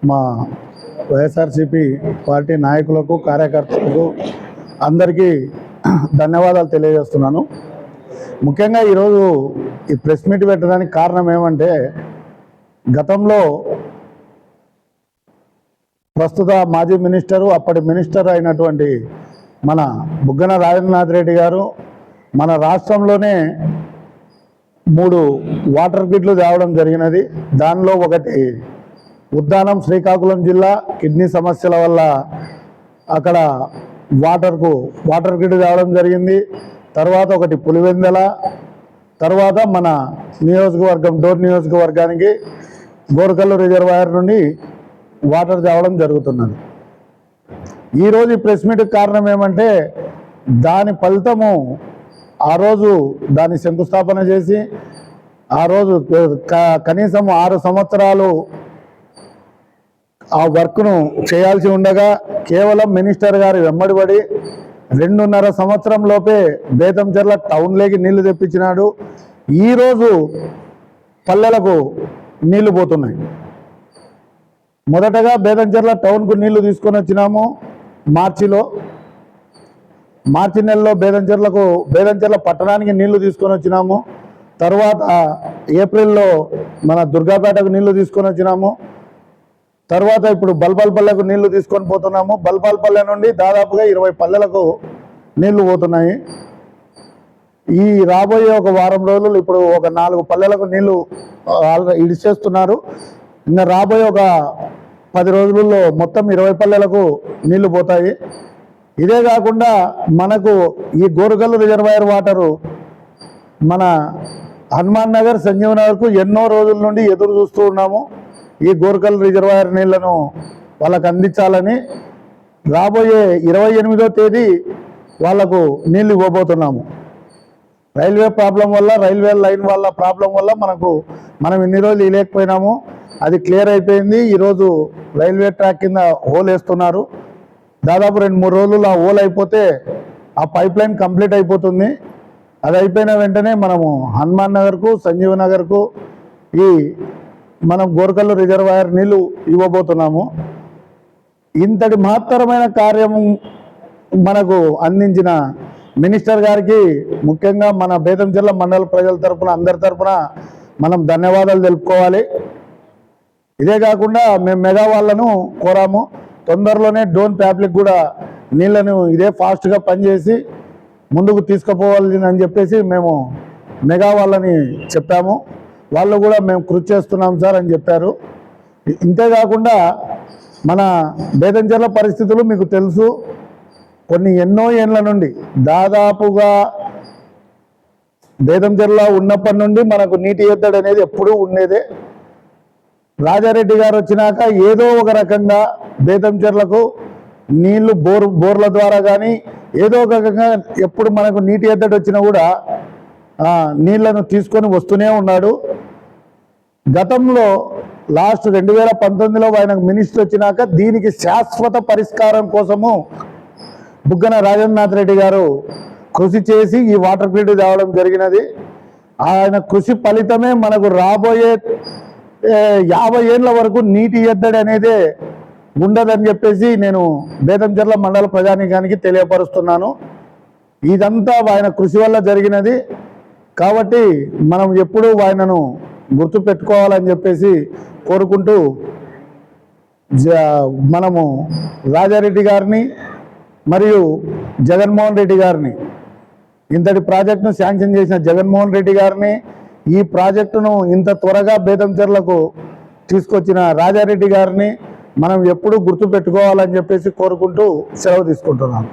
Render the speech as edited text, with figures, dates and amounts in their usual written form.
మా వైఎస్ఆర్సీపీ పార్టీ నాయకులకు కార్యకర్తలకు అందరికీ ధన్యవాదాలు తెలియజేస్తున్నాను. ముఖ్యంగా ఈరోజు ఈ ప్రెస్ మీట్ పెట్టడానికి కారణం ఏమంటే, గతంలో ప్రస్తుత మాజీ మినిస్టరు, అప్పటి మినిస్టర్ అయినటువంటి మన బుగ్గన రాజేంద్రనాథ్ రెడ్డి గారు మన రాష్ట్రంలోనే 3 వాటర్ గ్రిడ్లు తేవడం జరిగినది. దానిలో ఒకటి ఉద్దానం శ్రీకాకుళం జిల్లా కిడ్నీ సమస్యల వల్ల అక్కడ వాటర్ గ్రిడ్ తేవడం జరిగింది. తర్వాత ఒకటి పులివెందల, తర్వాత మన నియోజకవర్గం డోర్ నియోజకవర్గానికి గోరకల్లు రిజర్వాయర్ నుండి వాటర్ తేవడం జరుగుతున్నది. ఈరోజు ఈ ప్రెస్ మీట్కి కారణం ఏమంటే, దాని ఫలితము ఆ రోజు దాని శంకుస్థాపన చేసి ఆ రోజు కనీసం 6 సంవత్సరాలు ఆ వర్క్ను చేయాల్సి ఉండగా కేవలం మినిస్టర్ గారు వెంబడిపడి 2.5 సంవత్సరం లోపే బేతంచెర్ల టౌన్లోకి నీళ్లు తెప్పించినాడు. ఈరోజు పల్లెలకు నీళ్లు పోతున్నాయి. మొదటగా బేతంచెర్ల టౌన్కు నీళ్లు తీసుకొని వచ్చినాము మార్చి నెలలో బేతంచెర్ల పట్టణానికి నీళ్లు తీసుకొని వచ్చినాము. తర్వాత ఏప్రిల్లో మన దుర్గాపేటకు నీళ్లు తీసుకొని వచ్చినాము. తర్వాత ఇప్పుడు బల్బాల్పల్లెకు నీళ్లు తీసుకొని పోతున్నాము. బల్బాల్పల్లె నుండి దాదాపుగా 20 పల్లెలకు నీళ్లు పోతున్నాయి. ఈ రాబోయే ఒక వారం రోజులు ఇప్పుడు ఒక 4 పల్లెలకు నీళ్లు ఇడిచేస్తున్నారు. ఇంకా రాబోయే ఒక 10 రోజులలో మొత్తం 20 పల్లెలకు నీళ్లు పోతాయి. ఇదే కాకుండా మనకు ఈ గోరకల్లు రిజర్వాయర్ వాటరు మన హనుమాన్ నగర్, సంజీవ్ నగర్కు ఎన్నో రోజుల నుండి ఎదురు చూస్తూ ఉన్నాము. ఈ గోరకల్లు రిజర్వాయర్ నీళ్లను వాళ్ళకు అందించాలని రాబోయే 28వ తేదీ వాళ్లకు నీళ్లు ఇవ్వబోతున్నాము. రైల్వే ప్రాబ్లం వల్ల, రైల్వే లైన్ వల్ల ప్రాబ్లం వల్ల మనం ఇన్ని రోజులు ఇవ్వలేకపోయినాము. అది క్లియర్ అయిపోయింది. ఈరోజు రైల్వే ట్రాక్ కింద హోల్ వేస్తున్నారు. దాదాపు 2-3 రోజులు ఆ హోల్ అయిపోతే ఆ పైప్ లైన్ కంప్లీట్ అయిపోతుంది. అది అయిపోయిన వెంటనే మనము హనుమాన్ నగర్కు, సంజీవ్ నగర్కు మనం గోరకల్లు రిజర్వాయర్ నీళ్లు ఇవ్వబోతున్నాము. ఇంతటి మహత్తరమైన కార్యం మనకు అందించిన మినిస్టర్ గారికి ముఖ్యంగా మన బేతంచెర్ల మండల ప్రజల తరపున, అందరి తరపున మనం ధన్యవాదాలు తెలుపుకోవాలి. ఇదే కాకుండా మేము మెగా వాళ్ళను కోరాము, తొందరలోనే డోన్ ప్యాబ్లిక్ కూడా నీళ్లను ఇదే ఫాస్ట్గా పనిచేసి ముందుకు తీసుకుపోవాలని చెప్పేసి మేము మెగా వాళ్ళని చెప్పాము. వాళ్ళు కూడా మేము కృషి చేస్తున్నాం సార్ అని చెప్పారు. ఇంతేకాకుండా మన బేతంచెర్ల పరిస్థితులు మీకు తెలుసు. ఎన్నో ఏళ్ళ నుండి దాదాపుగా బేతంచెర్ల ఉన్నప్పటి నుండి మనకు నీటి ఎద్దడి అనేది ఎప్పుడూ ఉండేదే. రాజారెడ్డి గారు వచ్చినాక ఏదో ఒక రకంగా బేతంచెర్లకు నీళ్లు బోర్ల ద్వారా కానీ ఏదో ఒక రకంగా ఎప్పుడు మనకు నీటి ఎద్దడి వచ్చినా కూడా నీళ్లను తీసుకొని వస్తూనే ఉన్నాడు. గతంలో లాస్ట్ 2019లో ఆయనకు మినిస్టర్ వచ్చినాక దీనికి శాశ్వత పరిష్కారం కోసము బుగ్గన రాజేంద్రనాథ్ రెడ్డి గారు కృషి చేసి ఈ వాటర్ గ్రిడ్ తేవడం జరిగినది. ఆయన కృషి ఫలితమే మనకు రాబోయే 50 ఏళ్ల వరకు నీటి ఎద్దడి అనేది ఉండదని చెప్పేసి నేను బేతంచెర్ల మండల ప్రజానీకానికి తెలియపరుస్తున్నాను. ఇదంతా ఆయన కృషి వల్ల జరిగినది కాబట్టి మనం ఎప్పుడూ ఆయనను గుర్తు పెట్టుకోవాలని చెప్పేసి కోరుకుంటూ, మనము రాజారెడ్డి గారిని మరియు జగన్మోహన్ రెడ్డి గారిని, ఇంతటి ప్రాజెక్టును శాంక్షన్ చేసిన జగన్మోహన్ రెడ్డి గారిని, ఈ ప్రాజెక్టును ఇంత త్వరగా బేతంచెర్లకు తీసుకొచ్చిన రాజారెడ్డి గారిని మనం ఎప్పుడూ గుర్తు పెట్టుకోవాలని చెప్పేసి కోరుకుంటూ సెలవు తీసుకుంటున్నాను.